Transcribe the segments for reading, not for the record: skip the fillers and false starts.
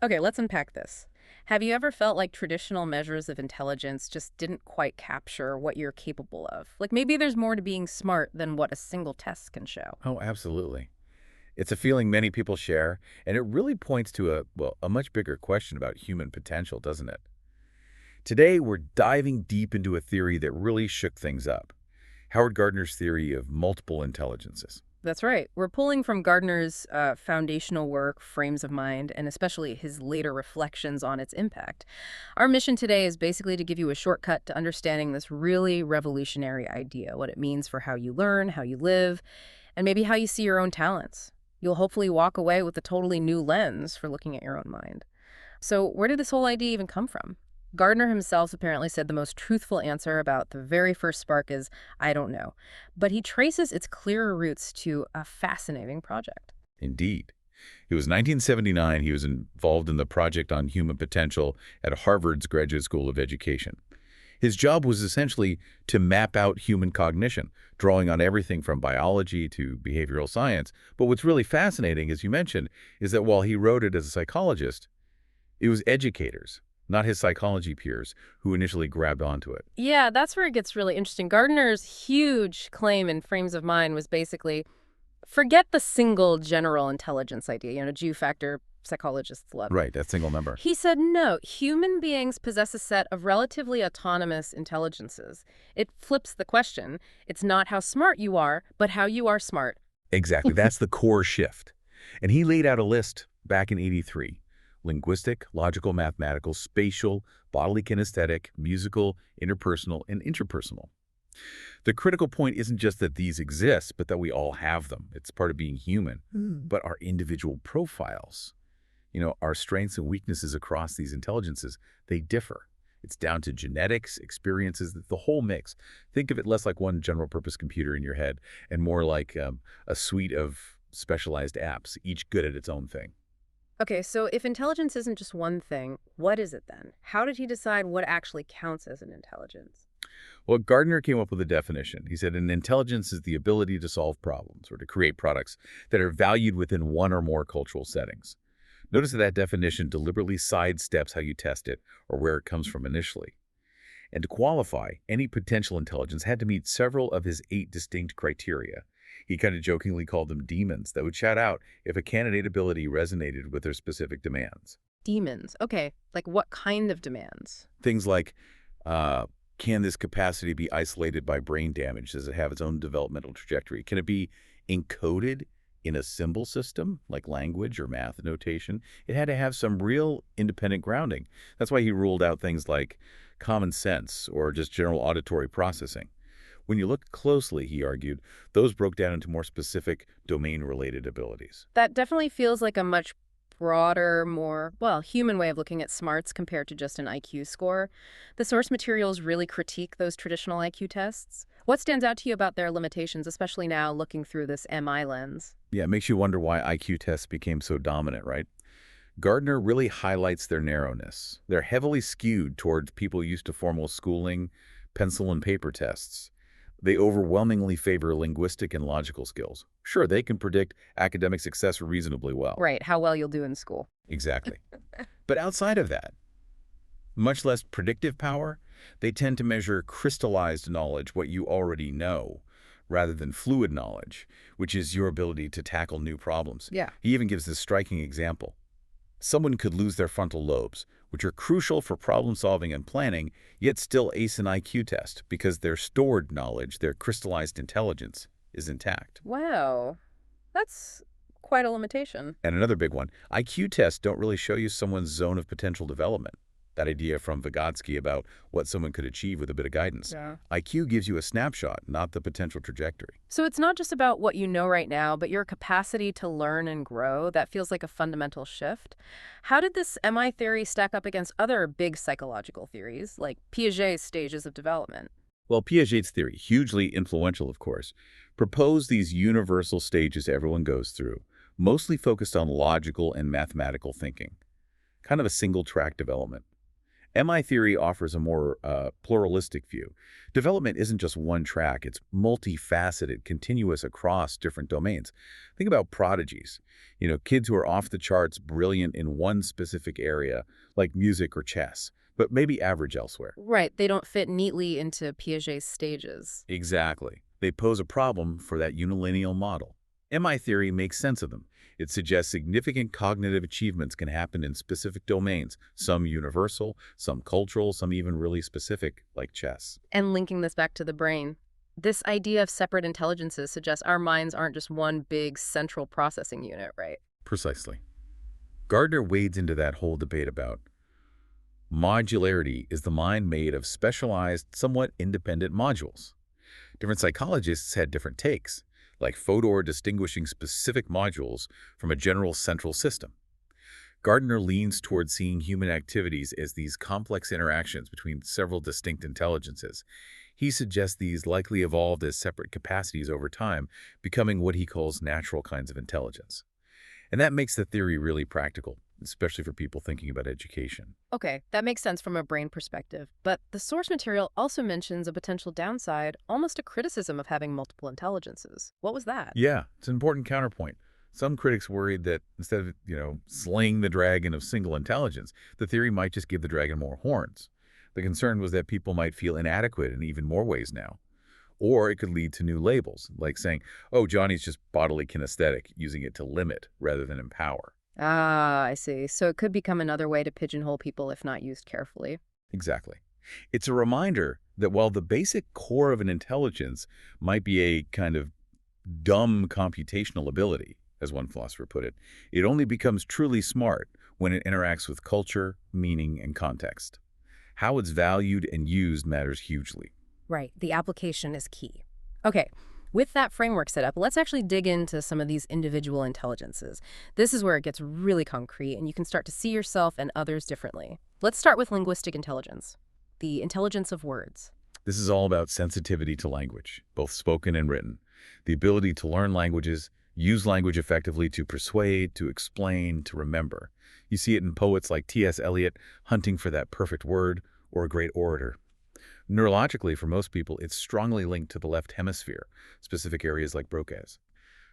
Okay, let's unpack this. Have you ever felt like traditional measures of intelligence just didn't quite capture what you're capable of? Like maybe there's more to being smart than what a single test can show. Oh, absolutely. It's a feeling many people share, and it really points to a much bigger question about human potential, doesn't it? Today, we're diving deep into a theory that really shook things up. Howard Gardner's theory of multiple intelligences. That's right. We're pulling from Gardner's foundational work, Frames of Mind, and especially his later reflections on its impact. Our mission today is basically to give you a shortcut to understanding this really revolutionary idea, what it means for how you learn, how you live, and maybe how you see your own talents. You'll hopefully walk away with a totally new lens for looking at your own mind. So, where did this whole idea even come from? Gardner himself apparently said the most truthful answer about the very first spark is, I don't know. But he traces its clearer roots to a fascinating project. Indeed. It was 1979. He was involved in the Project on Human Potential at Harvard's Graduate School of Education. His job was essentially to map out human cognition, drawing on everything from biology to behavioral science. But what's really fascinating, as you mentioned, is that while he wrote it as a psychologist, it was educators, not his psychology peers, who initially grabbed onto it. Yeah, that's where it gets really interesting. Gardner's huge claim in Frames of Mind was basically forget the single general intelligence idea, G factor psychologists love. Right, that single number. He said, no, human beings possess a set of relatively autonomous intelligences. It flips the question. It's not how smart you are, but how you are smart. Exactly, that's the core shift. And he laid out a list back in '83. Linguistic, logical, mathematical, spatial, bodily kinesthetic, musical, interpersonal, and intrapersonal. The critical point isn't just that these exist, but that we all have them. It's part of being human. But our individual profiles, our strengths and weaknesses across these intelligences, they differ. It's down to genetics, experiences, the whole mix. Think of it less like one general-purpose computer in your head and more like a suite of specialized apps, each good at its own thing. Okay, so if intelligence isn't just one thing, what is it then? How did he decide what actually counts as an intelligence? Well, Gardner came up with a definition. He said an intelligence is the ability to solve problems or to create products that are valued within one or more cultural settings. Notice that that definition deliberately sidesteps how you test it or where it comes from initially. And to qualify, any potential intelligence had to meet several of his 8 distinct criteria. He kind of jokingly called them demons that would shout out if a candidate ability resonated with their specific demands. Demons. Okay, like what kind of demands? Things like, uh, can this capacity be isolated by brain damage? Does it have its own developmental trajectory? Can it be encoded in a symbol system like language or math notation? It had to have some real independent grounding. That's why he ruled out things like common sense or just general auditory processing. When you look closely, he argued, those broke down into more specific domain-related abilities. That definitely feels like a much broader, more, well, human way of looking at smarts compared to just an IQ score. The source materials really critique those traditional IQ tests. What stands out to you about their limitations, especially now looking through this MI lens? Yeah, it makes you wonder why IQ tests became so dominant, right? Gardner really highlights their narrowness. They're heavily skewed towards people used to formal schooling, pencil and paper tests. They overwhelmingly favor linguistic and logical skills. Sure, they can predict academic success reasonably well. Right, how well you'll do in school. Exactly. But outside of that, much less predictive power, they tend to measure crystallized knowledge, what you already know, rather than fluid knowledge, which is your ability to tackle new problems. Yeah. He even gives this striking example. Someone could lose their frontal lobes, which are crucial for problem solving and planning, yet still ace an IQ test because their stored knowledge, their crystallized intelligence, is intact. Wow, that's quite a limitation. And another big one, IQ tests don't really show you someone's zone of potential development. That idea from Vygotsky about what someone could achieve with a bit of guidance. Yeah. IQ gives you a snapshot, not the potential trajectory. So it's not just about what you know right now, but your capacity to learn and grow. That feels like a fundamental shift. How did this MI theory stack up against other big psychological theories, like Piaget's stages of development? Well, Piaget's theory, hugely influential of course, proposed these universal stages everyone goes through, mostly focused on logical and mathematical thinking, kind of a single-track development. MI theory offers a more pluralistic view. Development isn't just one track, it's multifaceted, continuous across different domains. Think about prodigies. Kids who are off the charts brilliant in one specific area, like music or chess, but maybe average elsewhere. Right, they don't fit neatly into Piaget's stages. Exactly. They pose a problem for that unilineal model. MI theory makes sense of them. It suggests significant cognitive achievements can happen in specific domains, some universal, some cultural, some even really specific, like chess. And linking this back to the brain, this idea of separate intelligences suggests our minds aren't just one big central processing unit, right? Precisely. Gardner wades into that whole debate about modularity. Is the mind made of specialized, somewhat independent modules? Different psychologists had different takes, like Fodor distinguishing specific modules from a general central system. Gardner leans toward seeing human activities as these complex interactions between several distinct intelligences. He suggests these likely evolved as separate capacities over time, becoming what he calls natural kinds of intelligence. And that makes the theory really practical, especially for people thinking about education. Okay, that makes sense from a brain perspective, but the source material also mentions a potential downside, almost a criticism of having multiple intelligences. What was that? Yeah, it's an important counterpoint. Some critics worried that instead of, slaying the dragon of single intelligence, the theory might just give the dragon more horns. The concern was that people might feel inadequate in even more ways now. Or it could lead to new labels, like saying, oh, Johnny's just bodily kinesthetic, using it to limit rather than empower. Ah, I see. So it could become another way to pigeonhole people if not used carefully. Exactly. It's a reminder that while the basic core of an intelligence might be a kind of dumb computational ability, as one philosopher put it, it only becomes truly smart when it interacts with culture, meaning, and context. How it's valued and used matters hugely. Right, the application is key. Okay, with that framework set up, let's actually dig into some of these individual intelligences. This is where it gets really concrete and you can start to see yourself and others differently. Let's start with linguistic intelligence, the intelligence of words. This is all about sensitivity to language, both spoken and written. The ability to learn languages, use language effectively to persuade, to explain, to remember. You see it in poets like T.S. Eliot hunting for that perfect word, or a great orator. Neurologically, for most people, it's strongly linked to the left hemisphere, specific areas like Broca's.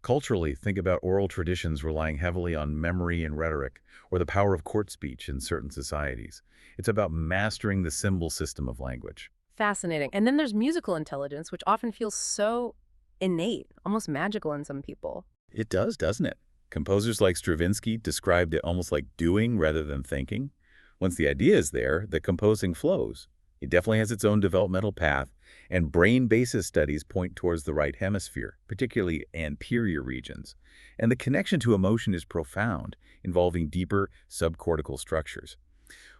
Culturally, think about oral traditions relying heavily on memory and rhetoric, or the power of court speech in certain societies. It's about mastering the symbol system of language. Fascinating. And then there's musical intelligence, which often feels so innate, almost magical in some people. It does, doesn't it? Composers like Stravinsky described it almost like doing rather than thinking. Once the idea is there, the composing flows. It definitely has its own developmental path, and brain-basis studies point towards the right hemisphere, particularly anterior regions. And the connection to emotion is profound, involving deeper subcortical structures.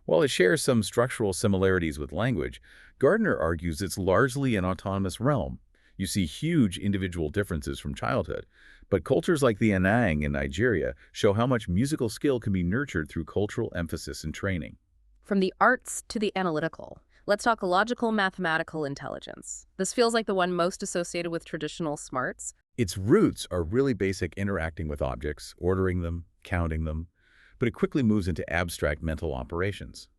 While it shares some structural similarities with language, Gardner argues it's largely an autonomous realm. You see huge individual differences from childhood, but cultures like the Anang in Nigeria show how much musical skill can be nurtured through cultural emphasis and training. From the arts to the analytical, let's talk logical mathematical intelligence. This feels like the one most associated with traditional smarts. Its roots are really basic, interacting with objects, ordering them, counting them, but it quickly moves into abstract mental operations.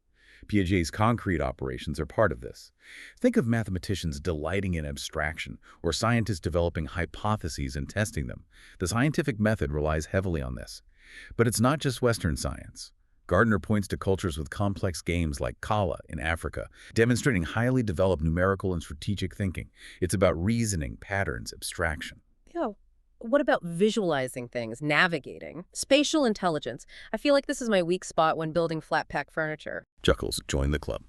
Piaget's concrete operations are part of this. Think of mathematicians delighting in abstraction, or scientists developing hypotheses and testing them. The scientific method relies heavily on this. But it's not just Western science. Gardner points to cultures with complex games like Kala in Africa, demonstrating highly developed numerical and strategic thinking. It's about reasoning, patterns, abstraction. Yo, what about visualizing things, navigating? Spatial intelligence. I feel like this is my weak spot when building flat-pack furniture. Chuckles, join the club.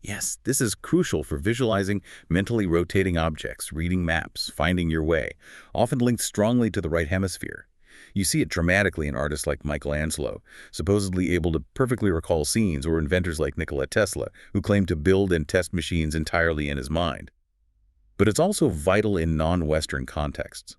Yes, this is crucial for visualizing mentally rotating objects, reading maps, finding your way, often linked strongly to the right hemisphere. You see it dramatically in artists like Michelangelo, supposedly able to perfectly recall scenes, or inventors like Nikola Tesla, who claim to build and test machines entirely in his mind. But it's also vital in non-Western contexts.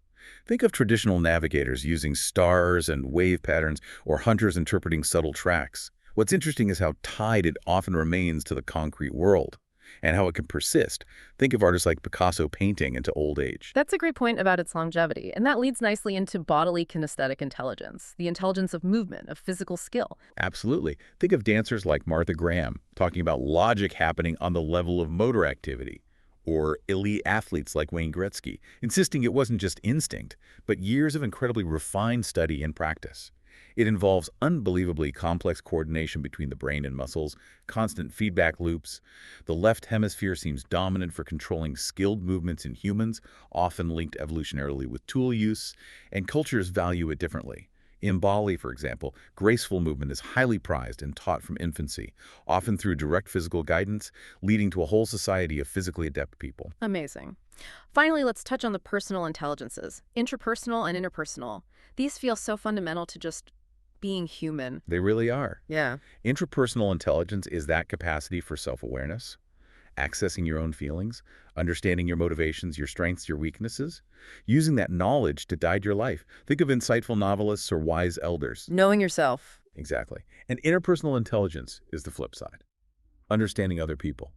Think of traditional navigators using stars and wave patterns, or hunters interpreting subtle tracks. What's interesting is how tied it often remains to the concrete world. and how it can persist. Think of artists like Picasso painting into old age. That's a great point about its longevity, and that leads nicely into bodily kinesthetic intelligence, the intelligence of movement, of physical skill. Absolutely. Think of dancers like Martha Graham talking about logic happening on the level of motor activity, or elite athletes like Wayne Gretzky, insisting it wasn't just instinct, but years of incredibly refined study and practice. It involves unbelievably complex coordination between the brain and muscles, constant feedback loops. The left hemisphere seems dominant for controlling skilled movements in humans, often linked evolutionarily with tool use, and cultures value it differently. In Bali, for example, graceful movement is highly prized and taught from infancy, often through direct physical guidance, leading to a whole society of physically adept people. Amazing. Finally, let's touch on the personal intelligences, intrapersonal and interpersonal. These feel so fundamental to just being human. They really are. Yeah. Intrapersonal intelligence is that capacity for self-awareness, accessing your own feelings, understanding your motivations, your strengths, your weaknesses, using that knowledge to guide your life. Think of insightful novelists or wise elders. Knowing yourself. Exactly. And interpersonal intelligence is the flip side. Understanding other people,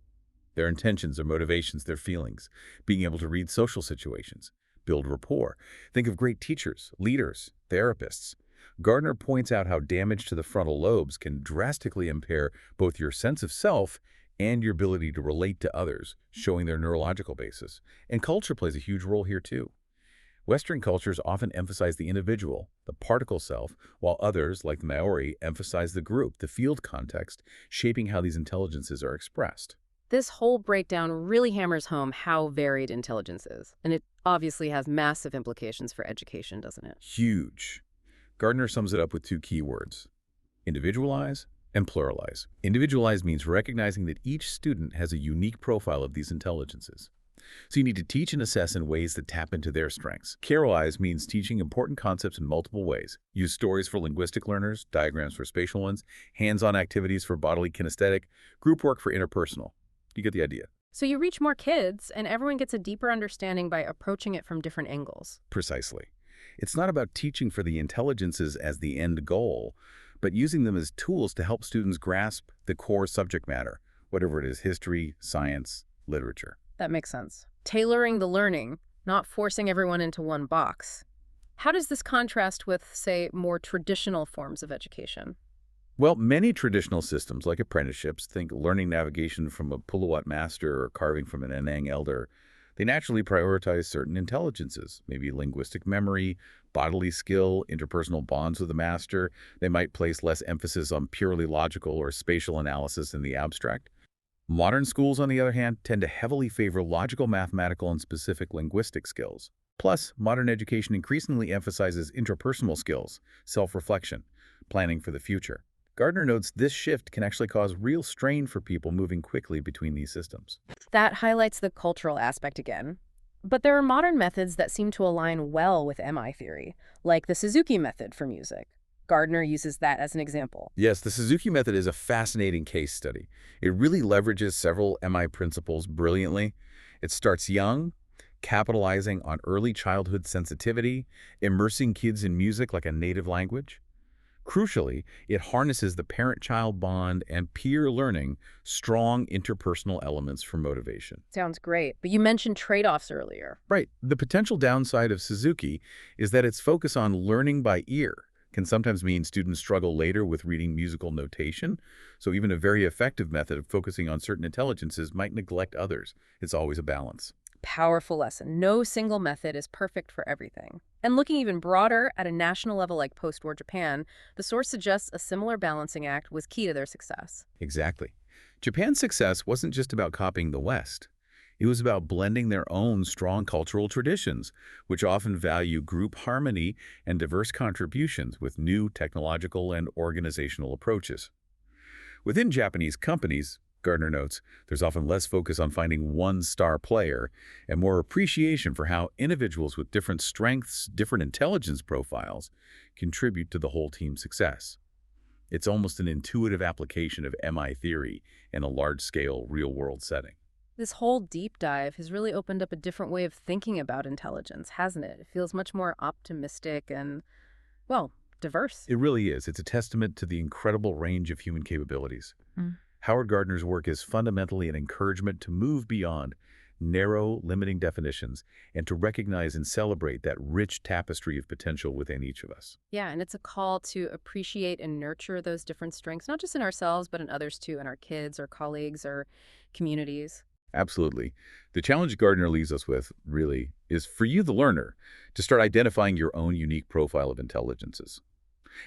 their intentions, their motivations, their feelings, being able to read social situations, build rapport. Think of great teachers, leaders, therapists. Gardner points out how damage to the frontal lobes can drastically impair both your sense of self and your ability to relate to others, showing their neurological basis. And culture plays a huge role here too. Western cultures often emphasize the individual, the particle self, while others, like the Maori, emphasize the group, the field context, shaping how these intelligences are expressed. This whole breakdown really hammers home how varied intelligence is, and it obviously has massive implications for education, doesn't it? Huge. Gardner sums it up with two key words: individualize and pluralize. Individualize means recognizing that each student has a unique profile of these intelligences. So you need to teach and assess in ways that tap into their strengths. Carolize means teaching important concepts in multiple ways. Use stories for linguistic learners, diagrams for spatial ones, hands-on activities for bodily kinesthetic, group work for interpersonal. You get the idea. So you reach more kids, and everyone gets a deeper understanding by approaching it from different angles. Precisely. It's not about teaching for the intelligences as the end goal, but using them as tools to help students grasp the core subject matter, whatever it is: history, science, literature. That makes sense. Tailoring the learning, not forcing everyone into one box. How does this contrast with, say, more traditional forms of education? Well, many traditional systems, like apprenticeships, think learning navigation from a Puluwat master or carving from an Anang elder, they naturally prioritize certain intelligences, maybe linguistic memory, bodily skill, interpersonal bonds with the master. They might place less emphasis on purely logical or spatial analysis in the abstract. Modern schools, on the other hand, tend to heavily favor logical, mathematical, and specific linguistic skills. Plus, modern education increasingly emphasizes interpersonal skills, self-reflection, planning for the future. Gardner notes this shift can actually cause real strain for people moving quickly between these systems. That highlights the cultural aspect again. But there are modern methods that seem to align well with MI theory, like the Suzuki method for music. Gardner uses that as an example. Yes, the Suzuki method is a fascinating case study. It really leverages several MI principles brilliantly. It starts young, capitalizing on early childhood sensitivity, immersing kids in music like a native language. Crucially, it harnesses the parent-child bond and peer learning, strong interpersonal elements for motivation. Sounds great. But you mentioned trade-offs earlier. Right. The potential downside of Suzuki is that its focus on learning by ear can sometimes mean students struggle later with reading musical notation. So even a very effective method of focusing on certain intelligences might neglect others. It's always a balance. Powerful lesson. No single method is perfect for everything. And looking even broader at a national level like post-war Japan, the source suggests a similar balancing act was key to their success. Exactly. Japan's success wasn't just about copying the West. It was about blending their own strong cultural traditions, which often value group harmony and diverse contributions with new technological and organizational approaches. Within Japanese companies, Gardner notes, there's often less focus on finding one star player and more appreciation for how individuals with different strengths, different intelligence profiles, contribute to the whole team's success. It's almost an intuitive application of MI theory in a large-scale, real-world setting. This whole deep dive has really opened up a different way of thinking about intelligence, hasn't it? It feels much more optimistic and, well, diverse. It really is. It's a testament to the incredible range of human capabilities. Howard Gardner's work is fundamentally an encouragement to move beyond narrow, limiting definitions and to recognize and celebrate that rich tapestry of potential within each of us. Yeah, and it's a call to appreciate and nurture those different strengths, not just in ourselves, but in others too, in our kids or colleagues or communities. Absolutely. The challenge Gardner leaves us with, really, is for you, the learner, to start identifying your own unique profile of intelligences.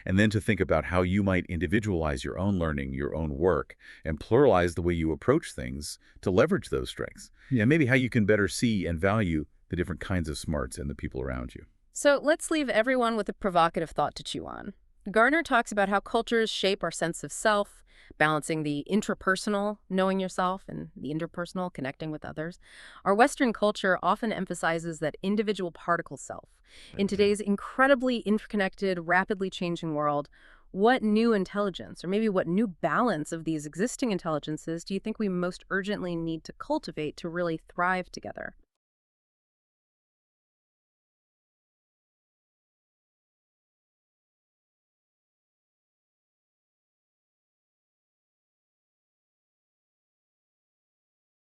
And then to think about how you might individualize your own learning, your own work, and pluralize the way you approach things to leverage those strengths. Yeah, maybe how you can better see and value the different kinds of smarts in the people around you. So let's leave everyone with a provocative thought to chew on. Gardner talks about how cultures shape our sense of self, balancing the intrapersonal, knowing yourself, and the interpersonal, connecting with others. Our Western culture often emphasizes that individual particle self. In today's incredibly interconnected, rapidly changing world, what new intelligence, or maybe what new balance of these existing intelligences do you think we most urgently need to cultivate to really thrive together?